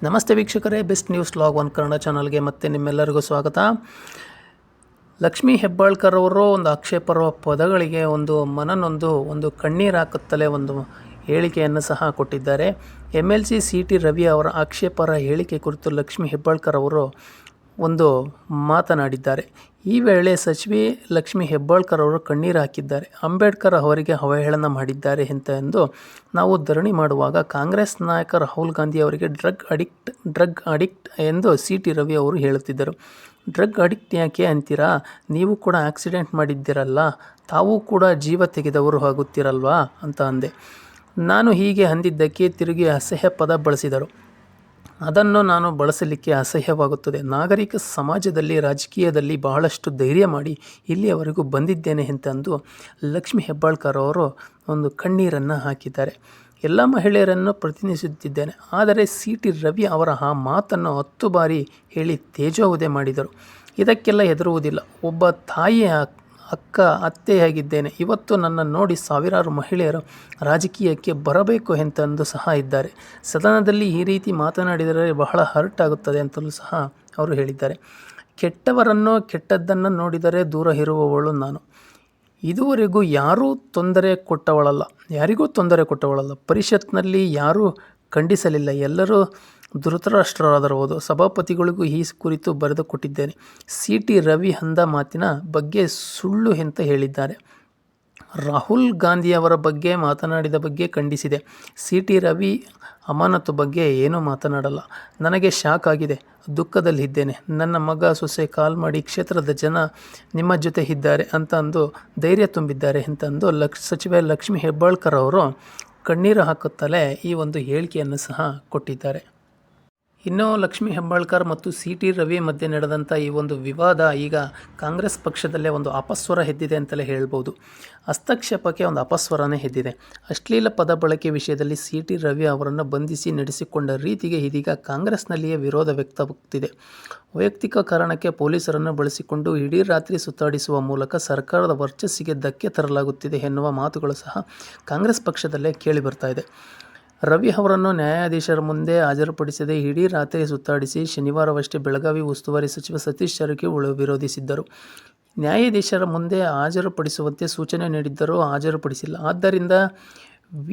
ನಮಸ್ತೆ ವೀಕ್ಷಕರೇ, best news log 1 Kannada ಚಾನಲ್ಗೆ ಮತ್ತೆ ನಿಮ್ಮೆಲ್ಲರಿಗೂ ಸ್ವಾಗತ. ಲಕ್ಷ್ಮೀ ಹೆಬ್ಬಾಳ್ಕರ್ ಅವರು ಒಂದು ಆಕ್ಷೇಪರುವ ಪದಗಳಿಗೆ ಒಂದು ಕಣ್ಣೀರು ಹಾಕುತ್ತಲೇ ಒಂದು ಹೇಳಿಕೆಯನ್ನು ಸಹ ಕೊಟ್ಟಿದ್ದಾರೆ. MLC CT ರವಿ ಅವರ ಆಕ್ಷೇಪರ ಹೇಳಿಕೆ ಕುರಿತು ಲಕ್ಷ್ಮೀ ಹೆಬ್ಬಾಳ್ಕರ್ ಅವರು ಒಂದು ಮಾತನಾಡಿದ್ದಾರೆ. ಈ ವೇಳೆ ಸಚಿವೆ ಲಕ್ಷ್ಮೀ ಹೆಬ್ಬಾಳ್ಕರ್ ಅವರು ಕಣ್ಣೀರು ಹಾಕಿದ್ದಾರೆ. ಅಂಬೇಡ್ಕರ್ ಅವರಿಗೆ ಅವಹೇಳನ ಮಾಡಿದ್ದಾರೆ ಎಂದು ನಾವು ಧರಣಿ ಮಾಡುವಾಗ ಕಾಂಗ್ರೆಸ್ ನಾಯಕ ರಾಹುಲ್ ಗಾಂಧಿ ಅವರಿಗೆ ಡ್ರಗ್ ಅಡಿಕ್ಟ್ ಎಂದು CT ರವಿ ಅವರು ಹೇಳುತ್ತಿದ್ದರು. ಡ್ರಗ್ ಅಡಿಕ್ಟ್ ಯಾಕೆ ಅಂತೀರಾ? ನೀವು ಕೂಡ ಆಕ್ಸಿಡೆಂಟ್ ಮಾಡಿದ್ದೀರಲ್ಲ, ತಾವು ಕೂಡ ಜೀವ ತೆಗೆದವರು ಆಗುತ್ತೀರಲ್ವಾ ಅಂತ ಅಂದೆ. ನಾನು ಹೀಗೆ ಅಂದಿದ್ದಕ್ಕೆ ತಿರುಗಿ ಅಸಹ್ಯ ಪದ ಬಳಸಿದರು. ಅದನ್ನು ನಾನು ಬಳಸಲಿಕ್ಕೆ ಅಸಹ್ಯವಾಗುತ್ತದೆ. ನಾಗರಿಕ ಸಮಾಜದಲ್ಲಿ, ರಾಜಕೀಯದಲ್ಲಿ ಬಹಳಷ್ಟು ಧೈರ್ಯ ಮಾಡಿ ಇಲ್ಲಿಯವರೆಗೂ ಬಂದಿದ್ದೇನೆ ಎಂತಂದು ಲಕ್ಷ್ಮೀ ಹೆಬ್ಬಾಳ್ಕರ್ ಅವರು ಒಂದು ಕಣ್ಣೀರನ್ನು ಹಾಕಿದ್ದಾರೆ. ಎಲ್ಲ ಮಹಿಳೆಯರನ್ನು ಪ್ರತಿನಿಧಿಸುತ್ತಿದ್ದೇನೆ, ಆದರೆ CT ರವಿ ಅವರ ಆ ಮಾತನ್ನು 10 ಬಾರಿ ಹೇಳಿ ತೇಜೋವಧೆ ಮಾಡಿದರು. ಇದಕ್ಕೆಲ್ಲ ಹೆದರುವುದಿಲ್ಲ. ಒಬ್ಬ ತಾಯಿಯ ಅಕ್ಕ, ಅತ್ತೆಯಾಗಿದ್ದೇನೆ. ಇವತ್ತು ನನ್ನ ನೋಡಿ ಸಾವಿರಾರು ಮಹಿಳೆಯರು ರಾಜಕೀಯಕ್ಕೆ ಬರಬೇಕು ಎಂತಂದು ಸಹ ಇದ್ದಾರೆ. ಸದನದಲ್ಲಿ ಈ ರೀತಿ ಮಾತನಾಡಿದರೆ ಬಹಳ ಹರ್ಟ್ ಆಗುತ್ತದೆ ಅಂತಲೂ ಸಹ ಅವರು ಹೇಳಿದ್ದಾರೆ. ಕೆಟ್ಟದ್ದನ್ನು ನೋಡಿದರೆ ದೂರ ಇರುವವಳು ನಾನು. ಇದುವರೆಗೂ ಯಾರಿಗೂ ತೊಂದರೆ ಕೊಟ್ಟವಳಲ್ಲ. ಪರಿಷತ್ನಲ್ಲಿ ಯಾರೂ ಖಂಡಿಸಲಿಲ್ಲ. ಎಲ್ಲರೂ ಧೃತರಾಷ್ಟ್ರರಾದರಬಹುದು. ಸಭಾಪತಿಗಳಿಗೂ ಈ ಕುರಿತು ಬರೆದು ಕೊಟ್ಟಿದ್ದೇನೆ. CT ರವಿ ಅಂದ ಮಾತಿನ ಬಗ್ಗೆ ಸುಳ್ಳು ಅಂತ ಹೇಳಿದ್ದಾರೆ. ರಾಹುಲ್ ಗಾಂಧಿಯವರ ಬಗ್ಗೆ ಮಾತನಾಡಿದ ಬಗ್ಗೆ ಖಂಡಿಸಿದೆ. CT ರವಿ ಅಮಾನತು ಬಗ್ಗೆ ಏನೂ ಮಾತನಾಡಲ್ಲ. ನನಗೆ ಶಾಕ್ ಆಗಿದೆ, ದುಃಖದಲ್ಲಿದ್ದೇನೆ. ನನ್ನ ಮಗ, ಸೊಸೆ ಕಾಲ್ ಮಾಡಿ ಕ್ಷೇತ್ರದ ಜನ ನಿಮ್ಮ ಜೊತೆ ಇದ್ದಾರೆ ಅಂತಂದು ಧೈರ್ಯ ತುಂಬಿದ್ದಾರೆ ಅಂತಂದು ಸಚಿವೆ ಲಕ್ಷ್ಮೀ ಹೆಬ್ಬಾಳ್ಕರ್ ಅವರು ಕಣ್ಣೀರು ಹಾಕುತ್ತಲೇ ಈ ಒಂದು ಹೇಳಿಕೆಯನ್ನು ಸಹ ಕೊಟ್ಟಿದ್ದಾರೆ. ಇನ್ನು ಲಕ್ಷ್ಮೀ ಹೆಬ್ಬಾಳ್ಕರ್ ಮತ್ತು CT ರವಿ ಮಧ್ಯೆ ನಡೆದಂಥ ಈ ಒಂದು ವಿವಾದ ಈಗ ಕಾಂಗ್ರೆಸ್ ಪಕ್ಷದಲ್ಲೇ ಒಂದು ಅಪಸ್ವರ ಎದ್ದಿದೆ ಅಂತಲೇ ಹೇಳ್ಬೋದು. ಹಸ್ತಕ್ಷೇಪಕ್ಕೆ ಒಂದು ಅಪಸ್ವರನೇ ಎದ್ದಿದೆ. ಅಶ್ಲೀಲ ಪದ ಬಳಕೆ ವಿಷಯದಲ್ಲಿ CT ರವಿ ಅವರನ್ನು ಬಂಧಿಸಿ ನಡೆಸಿಕೊಂಡ ರೀತಿಗೆ ಇದೀಗ ಕಾಂಗ್ರೆಸ್ನಲ್ಲಿಯೇ ವಿರೋಧ ವ್ಯಕ್ತವಾಗುತ್ತಿದೆ. ವೈಯಕ್ತಿಕ ಕಾರಣಕ್ಕೆ ಪೊಲೀಸರನ್ನು ಬಳಸಿಕೊಂಡು ಇಡೀ ರಾತ್ರಿ ಸುತ್ತಾಡಿಸುವ ಮೂಲಕ ಸರ್ಕಾರದ ವರ್ಚಸ್ಸಿಗೆ ಧಕ್ಕೆ ತರಲಾಗುತ್ತಿದೆ ಎನ್ನುವ ಮಾತುಗಳು ಸಹ ಕಾಂಗ್ರೆಸ್ ಪಕ್ಷದಲ್ಲೇ ಕೇಳಿಬರ್ತಾ ಇದೆ. ರವಿ ಅವರನ್ನು ನ್ಯಾಯಾಧೀಶರ ಮುಂದೆ ಹಾಜರುಪಡಿಸದೆ ಇಡೀ ರಾತ್ರಿ ಸುತ್ತಾಡಿಸಿ ಶನಿವಾರವಷ್ಟೇ ಬೆಳಗಾವಿ ಉಸ್ತುವಾರಿ ಸಚಿವ ಸತೀಶ್ ಜಾರಕಿಹೊಳಿ ವಿರೋಧಿಸಿದ್ದರು. ನ್ಯಾಯಾಧೀಶರ ಮುಂದೆ ಹಾಜರುಪಡಿಸುವಂತೆ ಸೂಚನೆ ನೀಡಿದ್ದರೂ ಹಾಜರುಪಡಿಸಿಲ್ಲ. ಆದ್ದರಿಂದ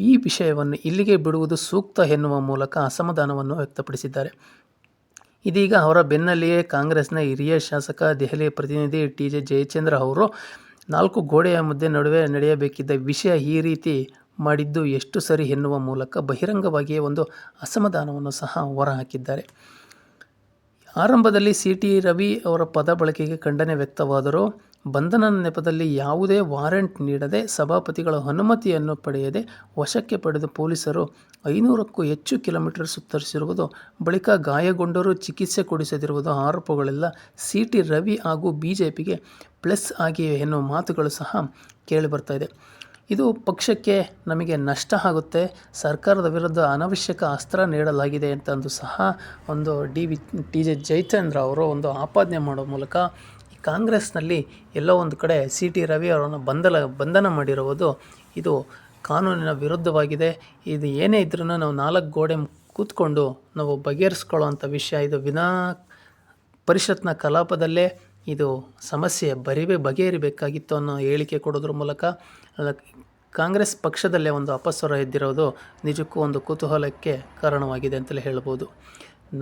ಈ ವಿಷಯವನ್ನು ಇಲ್ಲಿಗೆ ಬಿಡುವುದು ಸೂಕ್ತ ಎನ್ನುವ ಮೂಲಕ ಅಸಮಾಧಾನವನ್ನು ವ್ಯಕ್ತಪಡಿಸಿದ್ದಾರೆ. ಇದೀಗ ಅವರ ಬೆನ್ನಲ್ಲಿಯೇ ಕಾಂಗ್ರೆಸ್ನ ಹಿರಿಯ ಶಾಸಕ, ದೆಹಲಿ ಪ್ರತಿನಿಧಿ TJ ಜಯಚಂದ್ರ ಅವರು 4 ಗೋಡೆಯ ನಡುವೆ ನಡೆಯಬೇಕಿದ್ದ ವಿಷಯ ಈ ರೀತಿ ಮಾಡಿದ್ದು ಎಷ್ಟು ಸರಿ ಎನ್ನುವ ಮೂಲಕ ಬಹಿರಂಗವಾಗಿಯೇ ಒಂದು ಅಸಮಾಧಾನವನ್ನು ಸಹ ಹೊರಹಾಕಿದ್ದಾರೆ. ಆರಂಭದಲ್ಲಿ CT ರವಿ ಅವರ ಪದ ಬಳಕೆಗೆ ಖಂಡನೆ ವ್ಯಕ್ತವಾದರೂ ಬಂಧನ ನೆಪದಲ್ಲಿ ಯಾವುದೇ ವಾರೆಂಟ್ ನೀಡದೆ ಸಭಾಪತಿಗಳ ಅನುಮತಿಯನ್ನು ಪಡೆಯದೆ ವಶಕ್ಕೆ ಪಡೆದ ಪೊಲೀಸರು 500ಕ್ಕೂ ಹೆಚ್ಚು ಕಿಲೋಮೀಟರ್ ಸುತ್ತರಿಸಿರುವುದು, ಬಳಿಕ ಗಾಯಗೊಂಡರೂ ಚಿಕಿತ್ಸೆ ಕೊಡಿಸದಿರುವುದು ಆರೋಪಗಳೆಲ್ಲ CT ರವಿ ಹಾಗೂ BJPಗೆ ಪ್ಲಸ್ ಆಗಿವೆ ಎನ್ನುವ ಮಾತುಗಳು ಸಹ ಕೇಳಿಬರ್ತಾ ಇದೆ. ಇದು ಪಕ್ಷಕ್ಕೆ ನಮಗೆ ನಷ್ಟ ಆಗುತ್ತೆ, ಸರ್ಕಾರದ ವಿರುದ್ಧ ಅನವಶ್ಯಕ ಅಸ್ತ್ರ ನೀಡಲಾಗಿದೆ ಅಂತಂದು ಸಹ ಒಂದು TJ ಜಯಚಂದ್ರ ಅವರು ಒಂದು ಆಪಾದನೆ ಮಾಡೋ ಮೂಲಕ ಕಾಂಗ್ರೆಸ್ನಲ್ಲಿ ಎಲ್ಲೋ ಒಂದು ಕಡೆ CT ರವಿ ಅವರನ್ನು ಬಂಧನ ಮಾಡಿರುವುದು ಇದು ಕಾನೂನಿನ ವಿರುದ್ಧವಾಗಿದೆ. ಇದು ಏನೇ ಇದ್ರೂ ನಾವು 4 ಗೋಡೆ ಕೂತ್ಕೊಂಡು ನಾವು ಬಗೆಹರಿಸ್ಕೊಳ್ಳೋವಂಥ ವಿಷಯ. ಇದು ಪರಿಷತ್ನ ಕಲಾಪದಲ್ಲೇ ಇದು ಸಮಸ್ಯೆ ಬಗೆಹರಿಬೇಕಾಗಿತ್ತು ಅನ್ನೋ ಹೇಳಿಕೆ ಕೊಡೋದ್ರ ಮೂಲಕ ಕಾಂಗ್ರೆಸ್ ಪಕ್ಷದಲ್ಲೇ ಒಂದು ಅಪಸ್ವರ ಎದ್ದಿರೋದು ನಿಜಕ್ಕೂ ಒಂದು ಕುತೂಹಲಕ್ಕೆ ಕಾರಣವಾಗಿದೆ ಅಂತಲೇ ಹೇಳ್ಬೋದು.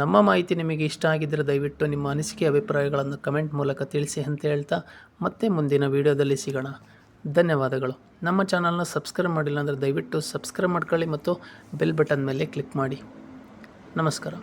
ನಮ್ಮ ಮಾಹಿತಿ ನಿಮಗೆ ಇಷ್ಟ ಆಗಿದ್ದರೆ ದಯವಿಟ್ಟು ನಿಮ್ಮ ಅನಿಸಿಕೆ, ಅಭಿಪ್ರಾಯಗಳನ್ನು ಕಮೆಂಟ್ ಮೂಲಕ ತಿಳಿಸಿ ಅಂತ ಹೇಳ್ತಾ ಮತ್ತೆ ಮುಂದಿನ ವಿಡಿಯೋದಲ್ಲಿ ಸಿಗೋಣ. ಧನ್ಯವಾದಗಳು. ನಮ್ಮ ಚಾನಲ್ನ ಸಬ್ಸ್ಕ್ರೈಬ್ ಮಾಡಿಲ್ಲ ಅಂದರೆ ದಯವಿಟ್ಟು ಸಬ್ಸ್ಕ್ರೈಬ್ ಮಾಡ್ಕೊಳ್ಳಿ ಮತ್ತು ಬೆಲ್ ಬಟನ್ ಮೇಲೆ ಕ್ಲಿಕ್ ಮಾಡಿ. ನಮಸ್ಕಾರ.